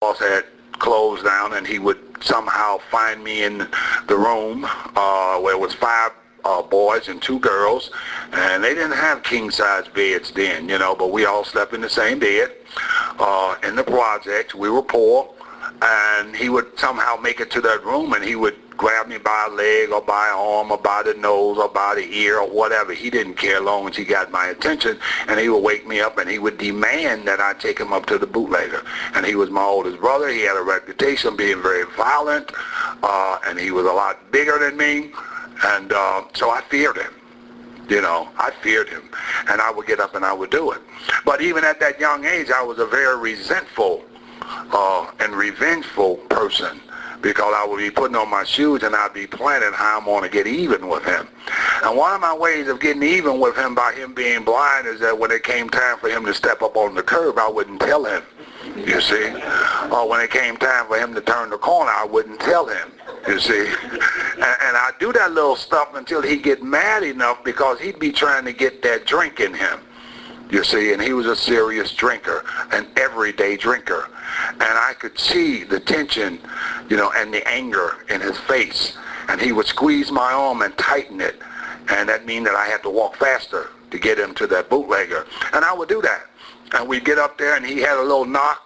boss had closed down, and he would somehow find me in the room where it was 5 boys and 2 girls, and they didn't have king-size beds then, but we all slept in the same bed in the project. We were poor, and he would somehow make it to that room, and he would grab me by a leg or by an arm or by the nose or by the ear or whatever. He didn't care as long as he got my attention, and he would wake me up, and he would demand that I take him up to the bootlegger. And he was my oldest brother. He had a reputation of being very violent, and he was a lot bigger than me, and so I feared him. I feared him, and I would get up and I would do it. But even at that young age, I was a very resentful and revengeful person, because I would be putting on my shoes and I'd be planning how I'm going to get even with him. And one of my ways of getting even with him by him being blind is that when it came time for him to step up on the curb, I wouldn't tell him, you see. Or when it came time for him to turn the corner, I wouldn't tell him, you see. And I'd do that little stuff until he'd get mad enough, because he'd be trying to get that drink in him, you see. And he was a serious drinker, an everyday drinker. And I could see the tension, and the anger in his face. And he would squeeze my arm and tighten it. And that meant that I had to walk faster to get him to that bootlegger. And I would do that. And we'd get up there, and he had a little knock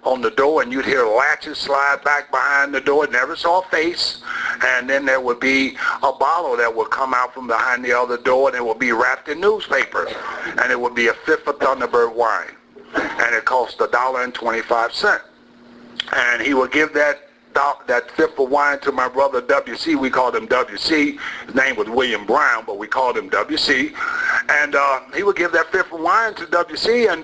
on the door, and you'd hear latches slide back behind the door. Never saw a face. And then there would be a bottle that would come out from behind the other door, and it would be wrapped in newspapers. And it would be a fifth of Thunderbird wine. And it cost $1.25. And he would give that fifth of wine to my brother W.C. We called him W.C. His name was William Brown, but we called him W.C. And he would give that fifth of wine to W.C. And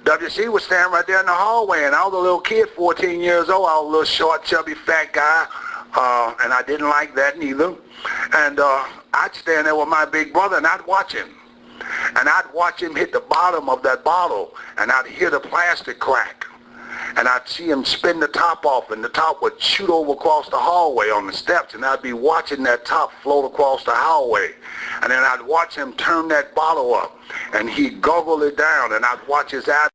W.C. was standing right there in the hallway. And I was a little kid, 14 years old. I was a little short, chubby, fat guy. And I didn't like that neither. And I'd stand there with my big brother, and I'd watch him. And I'd watch him hit the bottom of that bottle, and I'd hear the plastic crack. And I'd see him spin the top off, and the top would shoot over across the hallway on the steps, and I'd be watching that top float across the hallway. And then I'd watch him turn that bottle up, and he'd goggle it down, and I'd watch his eyes